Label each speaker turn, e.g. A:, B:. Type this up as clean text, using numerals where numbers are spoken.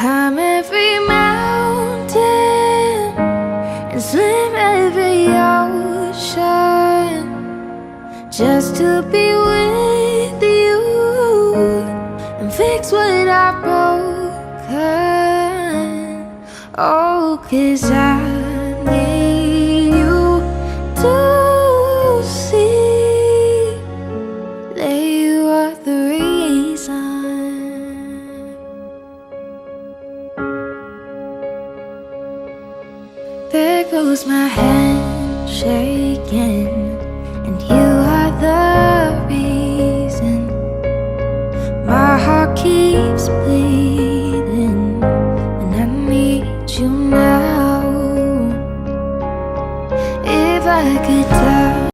A: Climb every mountain and swim every ocean just to be with you and fix what I've broken. Oh, 'cause I need you to see that you are the reason. There goes my handshake.